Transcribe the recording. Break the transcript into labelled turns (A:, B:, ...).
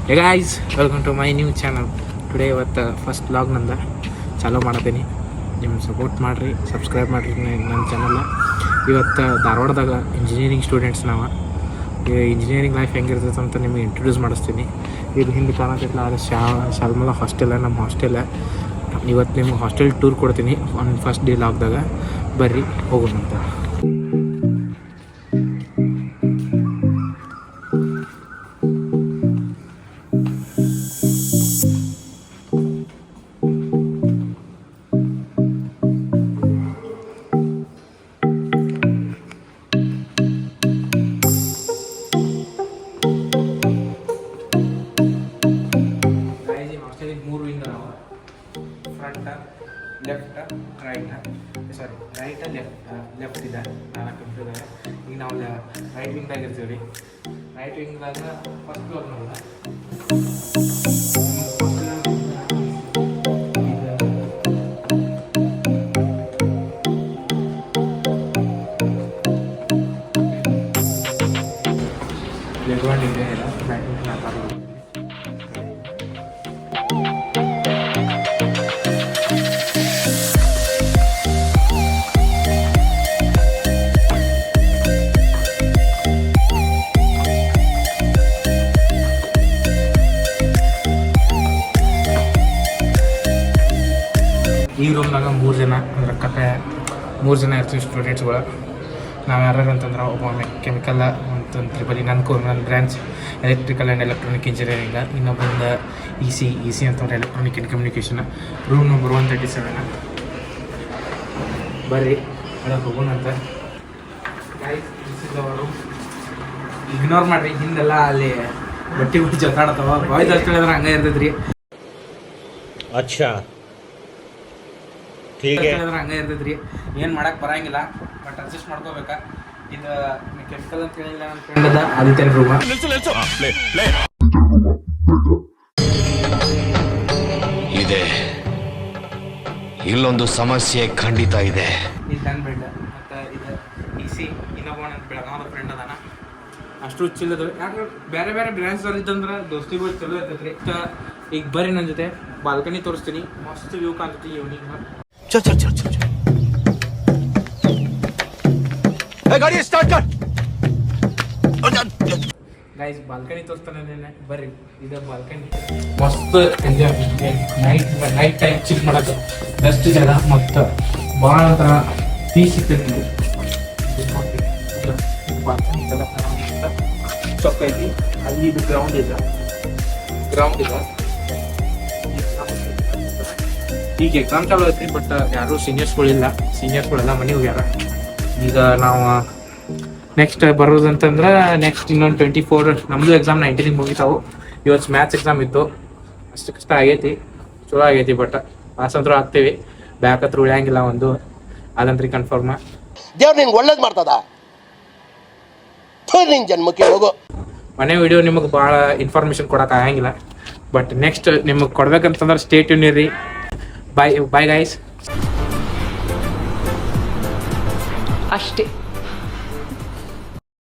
A: Hey guys, welcome to my new channel. Today ಇವತ್ತು first vlog ನಂದು ಚಾಲೂ ಮಾಡತ್ತೀನಿ. ನಿಮ್ಮ ಸಪೋರ್ಟ್ ಮಾಡಿರಿ, ಸಬ್ಸ್ಕ್ರೈಬ್ ಮಾಡಿರಿ ನನ್ನ ಚಾನಲ್. ಇವತ್ತು ಧಾರವಾಡದಾಗ ಇಂಜಿನಿಯರಿಂಗ್ ಸ್ಟೂಡೆಂಟ್ಸ್ ನಾವು. ಇಂಜಿನಿಯರಿಂಗ್ ಲೈಫ್ ಹೆಂಗಿರ್ತೈತೆ ಅಂತ ನಿಮಗೆ ಇಂಟ್ರೊಡ್ಯೂಸ್ ಮಾಡಿಸ್ತೀನಿ. ಇದು ಹಿಂದೆ ಕಾಣತ್ತಿಲ್ಲ, ಅದು ಶಾಲ್ಮಲ ಹಾಸ್ಟೆಲ್ಲ, ನಮ್ಮ ಹಾಸ್ಟೆಲ್ಲ. ಇವತ್ತು ನಿಮ್ಗೆ ಹಾಸ್ಟೆಲ್ ಟೂರ್ ಕೊಡ್ತೀನಿ ಒಂದು ಫಸ್ಟ್ ಡೇ ಲಾಗ್ದಾಗ. ಬರ್ರಿ ಹೋಗೋಣಂತ. ಮೂರು ವಿಂಗ್ ನಾವು, ಫ್ರಂಟ, ಲೆಫ್ಟ, ರೈಟ, ಸಾರಿ ರೈಟ ಲೆಫ್ಟ್ ಇದೆ, ನಾಲ್ಕು ಕಂಪ್ಯೂಟರ್ ಇದೆ. ಈಗ ನಾವು ರೈಟ್ ವಿಂಗ್ದಾಗ ಇರ್ತೀವಿ ರೀ. ರೈಟ್ ವಿಂಗ್ದಾಗ ಫಸ್ಟ್ ಫ್ಲೋರ್ ನೋಡ, ಇದೆ ಎಲ್ಲ ರೈಟ್ ವಿಂಗ್ ಮಾತಾಡೋದು. ಈ ರೂಮ್ನಾಗ 3 ಜನ ಅಂದ್ರೆ ಕತೆ 3 ಜನ ಇರ್ತೀವಿ ಸ್ಟೂಡೆಂಟ್ಸ್ಗಳು. ನಾವು ಯಾರು ಅಂತಂದ್ರೆ ಒಬ್ಬ ಕೆಮಿಕಲ್ ಅಂತಂದು ಟ್ರಿಪಲ್ ನನ್ನ branch electrical and electronic engineering, ಇನ್ನೊಬ್ಬಂದು ಇ ಸಿ ಅಂತಂದ್ರೆ electronic and communication. Room number 137. ಬರ್ರಿ ಅದ ಹೋಗೋಣಂತ. ಅವರು ಇಗ್ನೋರ್ ಮಾಡಿರಿ, ಹಿಂದೆಲ್ಲ ಅಲ್ಲಿ ಬಟ್ಟೆ ಬಿಟ್ಟು ಜೊತಾಡತ್ತವ. ಬಾಯ್ಸ್ ಅಷ್ಟು ಹೇಳಿದ್ರೆ ಹಂಗೆ ಇರ್ತೈತ್ರಿ.
B: ಅಚ್ಚಾ
A: ಹಂಗೆ ಇರ್ತೈತ್ರಿ, ಏನು ಮಾಡಕ್ಕೆ ಬರಂಗಿಲ್ಲ, ಬಟ್ ಅಡ್ಜಸ್ಟ್ ಮಾಡ್ಕೋಬೇಕಾ. ಇದು ಕೆಮಿಕಲ್ ಅಂತ ಹೇಳಿಲ್ಲ ನನ್ನ ಫ್ರೆಂಡ್ ಆದಿತ್ಯನ ರೂಮ.
C: ಇದೆ ಇಲ್ಲೊಂದು ಸಮಸ್ಯೆ ಖಂಡಿತ ಇದೆ.
A: ಇದು ನನ್ನ ಬೆಡ್. ಮತ್ತು ಇದು ಇ ಸಿ, ಇನ್ನೊಬ್ಬ ನನ್ನ ಬೆಳಗಾವದ ಫ್ರೆಂಡ್ ಅದಾನ. ಅಷ್ಟು ಚಿಲ್ಲದ, ಯಾಕಂದ್ರೆ ಬೇರೆ ಬೇರೆ ಬ್ರಾಂಚ್ದವ್ರು ಇದ್ದಂದ್ರೆ ದೋಸ್ತಿಗಳು ಚಲೋ ಇರ್ತೈತ್ರಿ. ಈಗ ಬರ್ರಿ ನನ್ನ ಜೊತೆ ಬಾಲ್ಕನಿ ತೋರಿಸ್ತೀನಿ. ಮಸ್ತ್ ವ್ಯೂ ಕಾಣ್ತೈತಿ ಈವ್ನಿಂಗ್.
C: ಗಾಡಿ ಸ್ಟಾರ್ಟ್ ಕಟ್.
A: ಗೈಸ್ ಬಾಲ್ಕನಿ ತೋರಿಸ್ತಾನೆ, ಬರ್ರಿ. ಇದು ಬಾಲ್ಕನಿ ಮಸ್ತ್ ಎಂಜಾಯ್. ನೈಟ್ ಟೈಮ್ ಚಿಲ್ ಮಾಡಕ್ಕೆ ಬೆಸ್ಟ್ ಜಾಗ. ಮತ್ತು ಭಾಳ ಒಂಥರ ಪೀಸ್ ಸಿಗ್ತೈತಿ. ಬಾಲ್ಕನಿ ಚೊಕ್ಕ ಐತಿ. ಅಲ್ಲಿ ಇದು ಗ್ರೌಂಡ್ ಇದೆ. ಈಗ ಎಕ್ಸಾಮ್ ಚಾಲು ಐತಿ, ಬಟ್ ಯಾರು ಸೀನಿಯರ್ಸ್ಗಳಿಲ್ಲ. ಸೀನಿಯರ್ಸ್ಗಳೆಲ್ಲ ಮನೆಗೆ ಹೋಗ್ಯಾರ. ಈಗ ನಾವು ನೆಕ್ಸ್ಟ್ ಬರೋದಂತಂದ್ರೆ ನೆಕ್ಸ್ಟ್ ಇನ್ನೊಂದು 24 ನಮ್ಮದು ಎಕ್ಸಾಮ್ 19 ಮುಗಿತಾವು. ಇವತ್ತು ಮ್ಯಾಥ್ಸ್ ಎಕ್ಸಾಮ್ ಇತ್ತು, ಅಷ್ಟು ಕಷ್ಟ ಆಗೈತಿ, ಚಲೋ ಆಗೈತಿ. ಬಟ್ ಪಾಸ್ ಅಂತೂ ಆಗ್ತೀವಿ, ಬ್ಯಾಕ್ ಹತ್ರ ಉಳಿಯಂಗಿಲ್ಲ ಒಂದು, ಅದಂತ್ರಿ ಕನ್ಫರ್ಮ್.
D: ದೇವ್ರು ನಿಂಗೆ ಒಳ್ಳೇದು ಮಾಡ್ತದ. ನಿನ್ ಜನ್ಮಕ್ಕೆ ಹೋಗೋ.
A: ಮನೆ ವಿಡಿಯೋ ನಿಮಗೆ ಭಾಳ ಇನ್ಫಾರ್ಮೇಶನ್ ಕೊಡೋಕೆ ಆಗಂಗಿಲ್ಲ, ಬಟ್ ನೆಕ್ಸ್ಟ್ ನಿಮಗೆ ಕೊಡ್ಬೇಕಂತಂದ್ರೆ ಸ್ಟೇ ಟ್ಯೂನ್ ಇರ್ರಿ. Bye guys.
E: ಅಷ್ಟೇ.